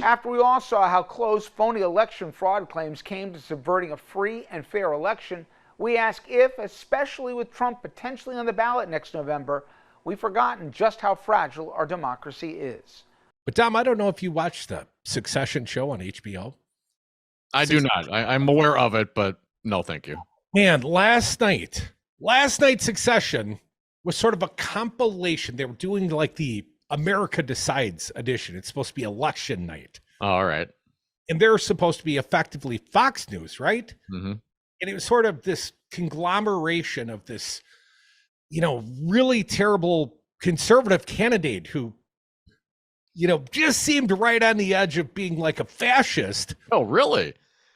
After we all saw how close phony election fraud claims came to subverting a free and fair election, we ask if, especially with Trump potentially on the ballot next November, we've forgotten just how fragile our democracy is. But Dom, I don't know if you watched the Succession show on HBO. I do not. I'm aware of it, but no, thank you. Man, last night's Succession was sort of a compilation. They were doing like the America Decides edition. It's supposed to be election night. Oh, all right. And they're supposed to be effectively Fox News, right? Mm-hmm. And it was sort of this conglomeration of this, really terrible conservative candidate who, just seemed right on the edge of being like a fascist. Oh, really?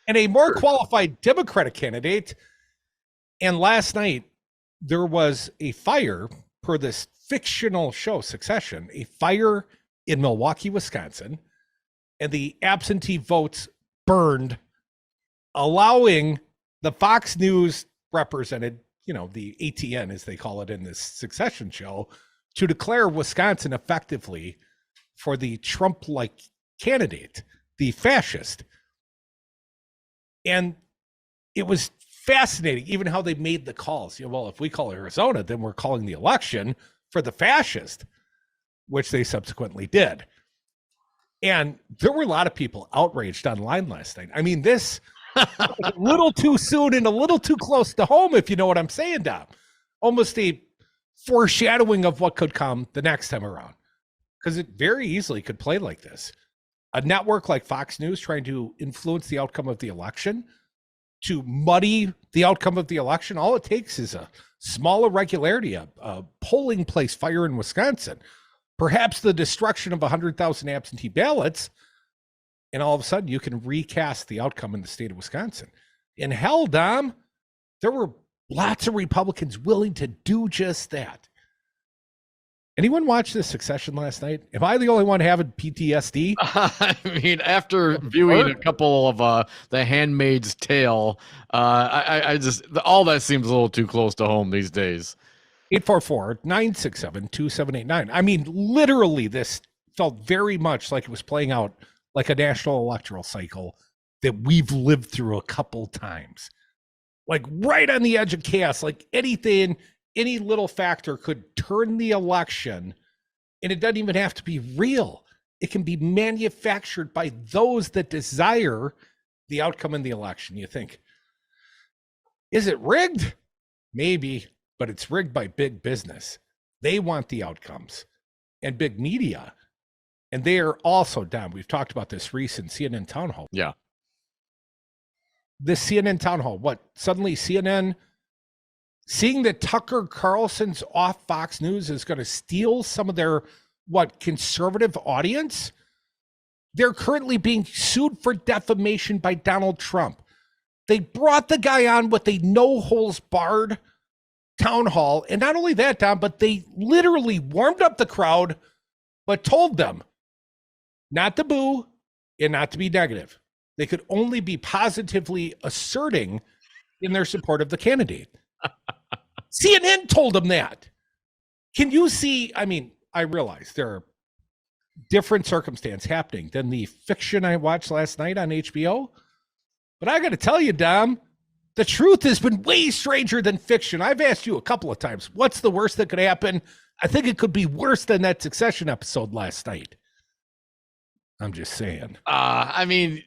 And a more qualified Democratic candidate. And last night, there was a fire, per this fictional show, Succession, a fire in Milwaukee, Wisconsin, and the absentee votes burned, allowing the Fox News represented, the ATN, as they call it in this Succession show, to declare Wisconsin effectively for the Trump-like candidate, the fascist. And it was fascinating, even how they made the calls. Well, if we call Arizona, then we're calling the election for the fascist, which they subsequently did. And there were a lot of people outraged online last night. I mean, this a little too soon and a little too close to home, if you know what I'm saying, Dom. Almost a foreshadowing of what could come the next time around. Because it very easily could play like this. A network like Fox News trying to influence the outcome of the election, to muddy the outcome of the election. All it takes is a small irregularity, a polling place fire in Wisconsin, perhaps the destruction of 100,000 absentee ballots, and all of a sudden you can recast the outcome in the state of Wisconsin. And hell, Dom, there were lots of Republicans willing to do just that. Anyone watch this Succession last night? Am I the only one having PTSD? I mean, after viewing a couple of The Handmaid's Tale, I just, all that seems a little too close to home these days. 844-967-2789. I mean, literally, this felt very much like it was playing out like a national electoral cycle that we've lived through a couple times. Like right on the edge of chaos, like anything, any little factor could turn the election, and it doesn't even have to be real. It can be manufactured by those that desire the outcome in the election. You think, is it rigged? Maybe, but it's rigged by big business. They want the outcomes, and big media. And they are also down. We've talked about this recent CNN town hall. Yeah. This CNN town hall, what? Suddenly CNN, seeing that Tucker Carlson's off Fox News is going to steal some of their, conservative audience? They're currently being sued for defamation by Donald Trump. They brought the guy on with a no-holds-barred town hall. And not only that, Don, but they literally warmed up the crowd, but told them not to boo and not to be negative. They could only be positively asserting in their support of the candidate. CNN told them that. Can you see? I mean, I realize there are different circumstances happening than the fiction I watched last night on HBO. But I got to tell you, Dom, the truth has been way stranger than fiction. I've asked you a couple of times, what's the worst that could happen? I think it could be worse than that Succession episode last night. I'm just saying. I mean,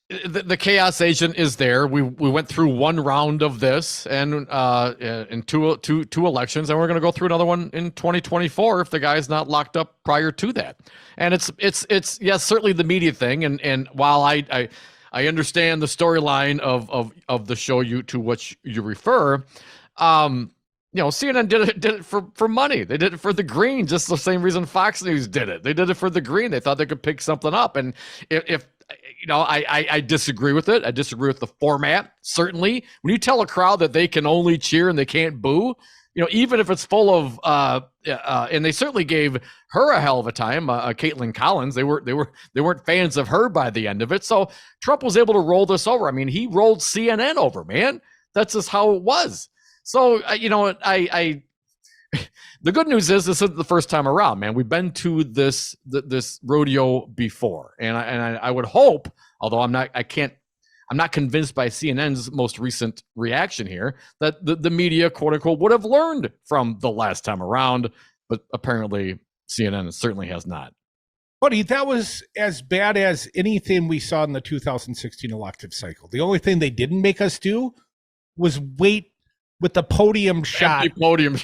the chaos agent is there. We went through one round of this and in two elections, and we're going to go through another one in 2024 if the guy's not locked up prior to that. And it's yes, certainly the media thing. And while I understand the storyline of the show to which you refer, CNN did it for money. They did it for the green, just the same reason Fox News did it. They did it for the green. They thought they could pick something up. And if I disagree with it. I disagree with the format. Certainly, when you tell a crowd that they can only cheer and they can't boo, even if it's full of, and they certainly gave her a hell of a time. Caitlin Collins, they weren't fans of her by the end of it. So Trump was able to roll this over. I mean, he rolled CNN over, man. That's just how it was. So the good news is this isn't the first time around, man. We've been to this rodeo before, and I would hope, although I'm not convinced by CNN's most recent reaction here, that the media, quote unquote, would have learned from the last time around, but apparently CNN certainly has not. Buddy, that was as bad as anything we saw in the 2016 elective cycle. The only thing they didn't make us do was wait with the podium shot, podium,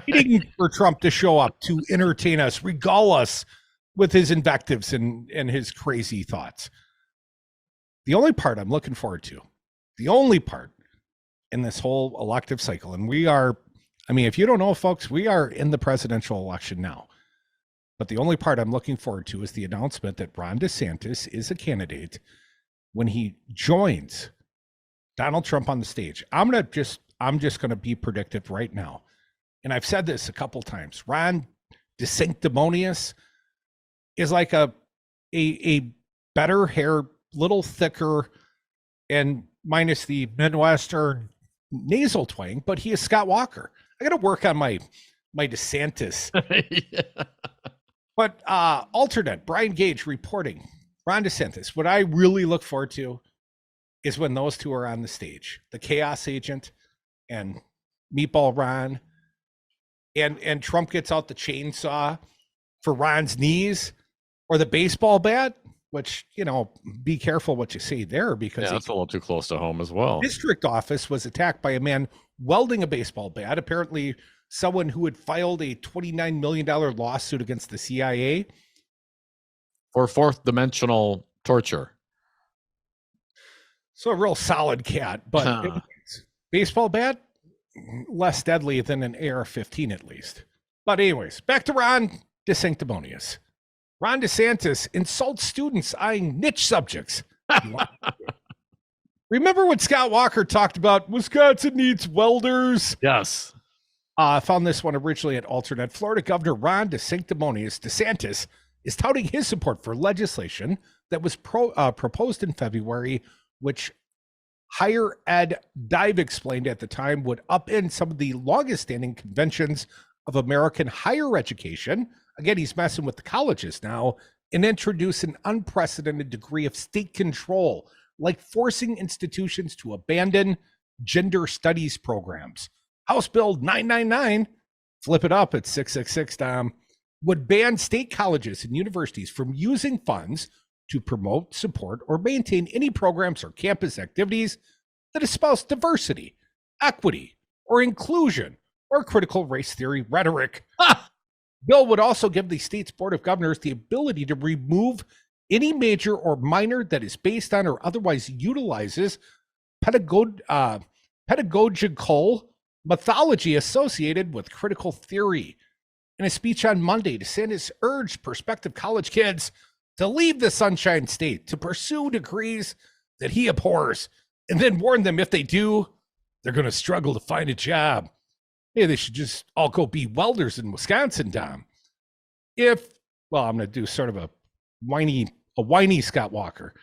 waiting for Trump to show up to entertain us, regale us with his invectives and his crazy thoughts. The only part I'm looking forward to, the only part in this whole elective cycle, and we are, I mean, if you don't know, folks, we are in the presidential election now. But the only part I'm looking forward to is the announcement that Ron DeSantis is a candidate when he joins Donald Trump on the stage. I'm just going to be predictive right now. And I've said this a couple times. Ron DeSanctimonious is like a better hair, little thicker, and minus the Midwestern nasal twang, but he is Scott Walker. I got to work on my DeSantis. Yeah. But alternate, Brian Gage reporting, Ron DeSantis. What I really look forward to is when those two are on the stage, the chaos agent and Meatball Ron, and Trump gets out the chainsaw for Ron's knees or the baseball bat, which, you know, be careful what you say there, because that's a little too close to home as well. District office was attacked by a man welding a baseball bat, apparently someone who had filed a $29 million lawsuit against the CIA for fourth dimensional torture. So a real solid cat, but baseball bat, less deadly than an AR-15 at least. But anyways, back to Ron DeSanctimonious. Ron DeSantis insults students eyeing niche subjects. Remember what Scott Walker talked about? Wisconsin needs welders. Yes. I found this one originally at Alternate. Florida Governor Ron DeSantis is touting his support for legislation that was proposed in February, which Higher Ed Dive explained at the time would upend some of the longest standing conventions of American higher education. Again, he's messing with the colleges now, and introduce an unprecedented degree of state control, like forcing institutions to abandon gender studies programs. House Bill 999, flip it up at 666, Dom, would ban state colleges and universities from using funds to promote, support, or maintain any programs or campus activities that espouse diversity, equity, or inclusion, or critical race theory rhetoric. Bill would also give the state's Board of Governors the ability to remove any major or minor that is based on or otherwise utilizes pedagogical mythology associated with critical theory. In a speech on Monday, DeSantis urged prospective college kids to leave the Sunshine State to pursue degrees that he abhors, and then warned them if they do, they're going to struggle to find a job. Hey, they should just all go be welders in Wisconsin, Dom. I'm going to do sort of a whiny Scott Walker.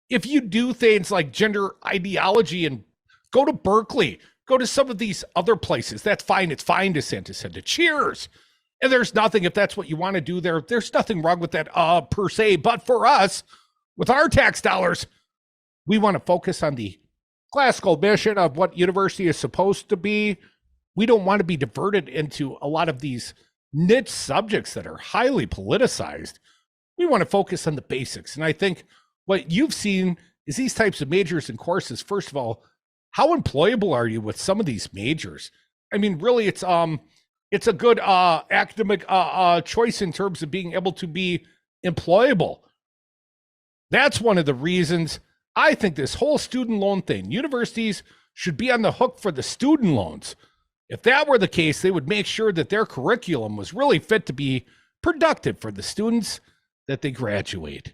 If you do things like gender ideology and go to Berkeley, go to some of these other places, that's fine. It's fine, DeSantis said to Cheers. And there's nothing, if that's what you want to do there, there's nothing wrong with that per se. But for us, with our tax dollars, we want to focus on the classical mission of what university is supposed to be. We don't want to be diverted into a lot of these niche subjects that are highly politicized. We want to focus on the basics. And I think what you've seen is these types of majors and courses. First of all, how employable are you with some of these majors? I mean, really, it's a good academic choice in terms of being able to be employable. That's one of the reasons I think this whole student loan thing, universities should be on the hook for the student loans. If that were the case, they would make sure that their curriculum was really fit to be productive for the students that they graduate.